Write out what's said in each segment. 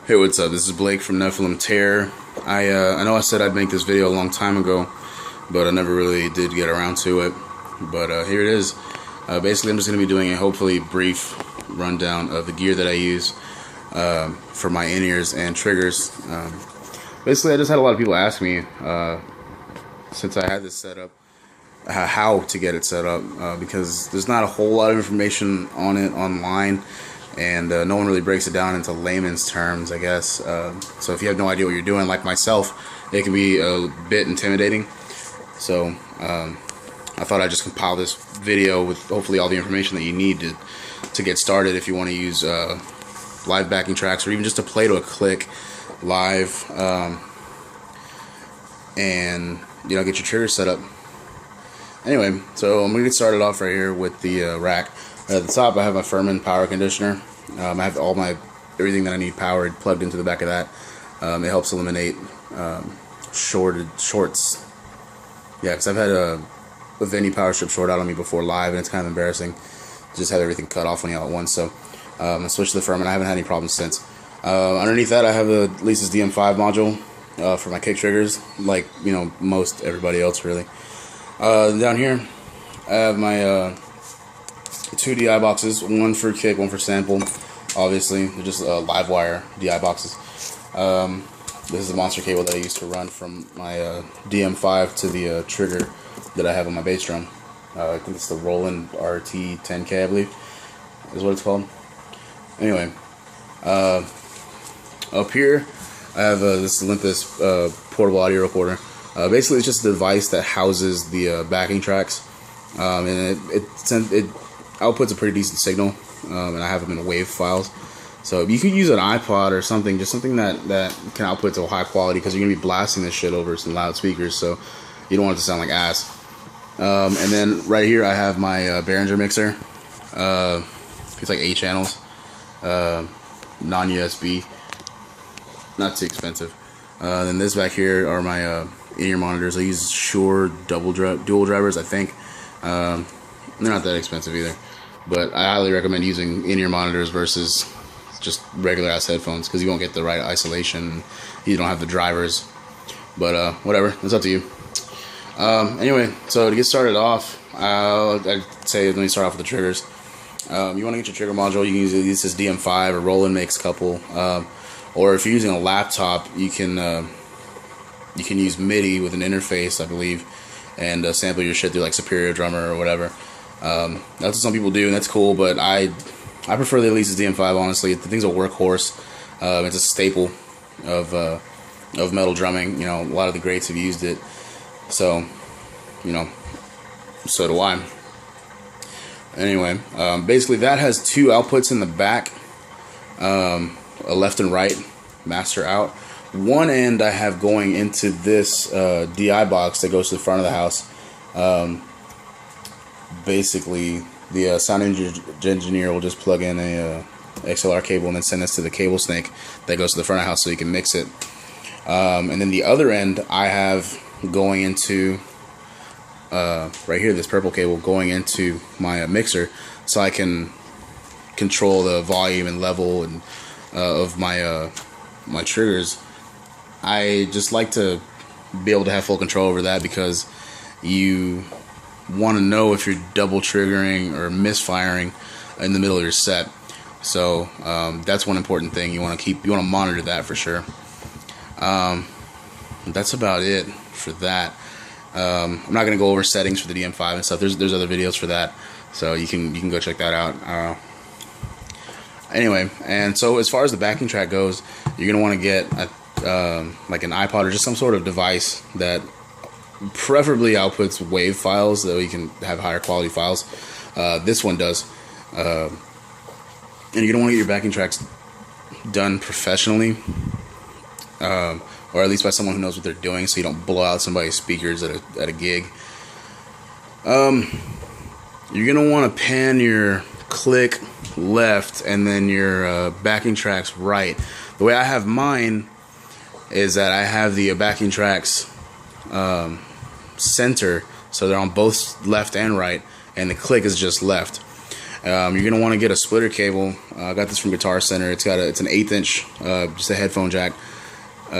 Hey, what's up? This is Blake from Nephilim Terror. I know I said I'd make this video a long time ago, but I never really did get around to it. But here it is. Basically, I'm just going to be doing a hopefully brief rundown of the gear that I use for my in-ears and triggers. Basically, I just had a lot of people ask me, since I had this set up, how to get it set up, because there's not a whole lot of information on it online. And no one really breaks it down into layman's terms, I guess. So if you have no idea what you're doing, like myself, it can be a bit intimidating. So I thought I'd just compile this video with hopefully all the information that you need to get started if you want to use live backing tracks, or even just to play to a click live, and get your trigger set up. Anyway, so I'm gonna get started off right here with the rack. At the top, I have my Furman power conditioner. I have everything that I need powered plugged into the back of that. It helps eliminate shorts. Yeah, because I've had a Vinny power strip short out on me before live, and it's kind of embarrassing to just have everything cut off on you all at once. So I switched to the Furman. I haven't had any problems since. Underneath that, I have the Alesis DM5 module for my kick triggers, like most everybody else really. Down here, I have my two DI boxes, one for kick, one for sample. Obviously, they're just live wire DI boxes. This is the monster cable that I used to run from my DM5 to the trigger that I have on my bass drum. I think it's the Roland RT10K, I believe, is what it's called. Anyway, up here, I have this Olympus portable audio recorder. Basically, it's just a device that houses the backing tracks, and it outputs a pretty decent signal, and I have them in WAV files. So you could use an iPod or something, just something that can output to a high quality, because you're going to be blasting this shit over some loudspeakers, so you don't want it to sound like ass. And then right here I have my Behringer mixer. It's like 8 channels, non-USB, not too expensive. Then this back here are my in-ear monitors. I use Shure dual drivers, I think. They're not that expensive either, but I highly recommend using in-ear monitors versus just regular ass headphones, because you won't get the right isolation. You don't have the drivers, but whatever, it's up to you. Anyway, so to get started off, I'd say let me start off with the triggers. You want to get your trigger module. You can use this DM5, or Roland makes a couple, or if you're using a laptop, you can use MIDI with an interface, I believe, and sample your shit through like Superior Drummer or whatever. That's what some people do, and that's cool, but I prefer the Alesis DM5, honestly. The thing's a workhorse. It's a staple of metal drumming. A lot of the greats have used it, so so do I. Anyway, basically that has two outputs in the back, a left and right, master out. One end I have going into this DI box that goes to the front of the house. Basically, the sound engineer will just plug in a XLR cable and then send this to the cable snake that goes to the front of the house so you can mix it. And then the other end I have going into right here, this purple cable going into my mixer, so I can control the volume and level and of my my triggers. I just like to be able to have full control over that, because you want to know if you're double triggering or misfiring in the middle of your set. So that's one important thing you want to monitor that for sure. That's about it for that. I'm not going to go over settings for the DM5 and stuff. There's other videos for that, so you can go check that out. Anyway, and so as far as the backing track goes, you're going to want to get like an iPod or just some sort of device that preferably outputs WAV files, so you can have higher quality files. This one does. And you're going to want to get your backing tracks done professionally, or at least by someone who knows what they're doing, so you don't blow out somebody's speakers at a gig. You're going to want to pan your click left and then your backing tracks right. The way I have mine is that I have the backing tracks center, so they're on both left and right, and the click is just left. You're gonna want to get a splitter cable. I got this from Guitar Center. It's an 1/8 inch, just a headphone jack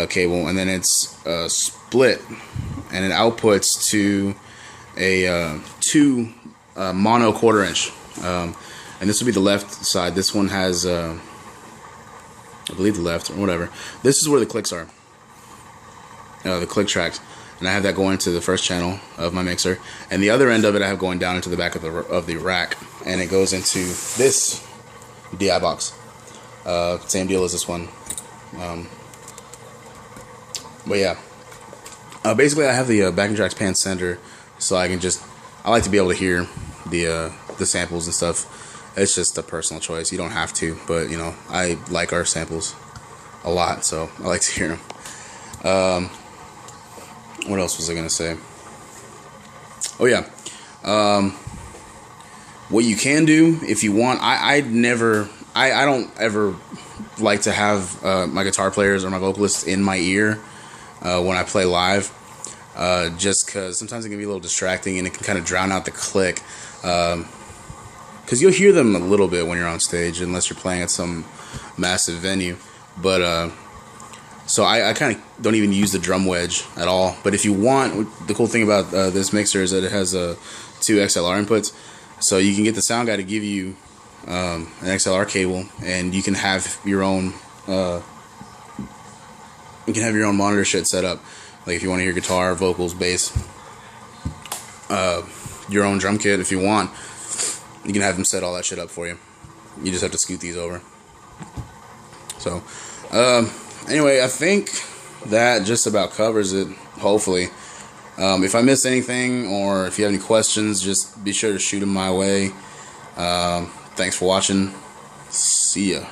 cable, and then it's split, and it outputs to a 2 mono 1/4 inch, and this will be the left side. This one has, I believe, the left or whatever. This is where the clicks are, the click tracks. And I have that going to the first channel of my mixer, and the other end of it I have going down into the back of the rack, and it goes into this DI box. Same deal as this one. But yeah, basically I have the backing tracks pan center, so I like to be able to hear the samples and stuff. It's just a personal choice. You don't have to, but you know, I like our samples a lot, so I like to hear them. What else was I gonna say? Oh yeah, what you can do if you want. I don't ever like to have my guitar players or my vocalists in my ear when I play live, just because sometimes it can be a little distracting and it can kind of drown out the click. Because you'll hear them a little bit when you're on stage, unless you're playing at some massive venue, but. So I kind of don't even use the drum wedge at all. But if you want, the cool thing about this mixer is that it has 2 XLR inputs. So you can get the sound guy to give you an XLR cable, and you can have your own monitor shit set up. Like if you want to hear guitar, vocals, bass, your own drum kit if you want, you can have them set all that shit up for you. You just have to scoot these over. So anyway, I think that just about covers it, hopefully. If I missed anything, or if you have any questions, just be sure to shoot them my way. Thanks for watching. See ya.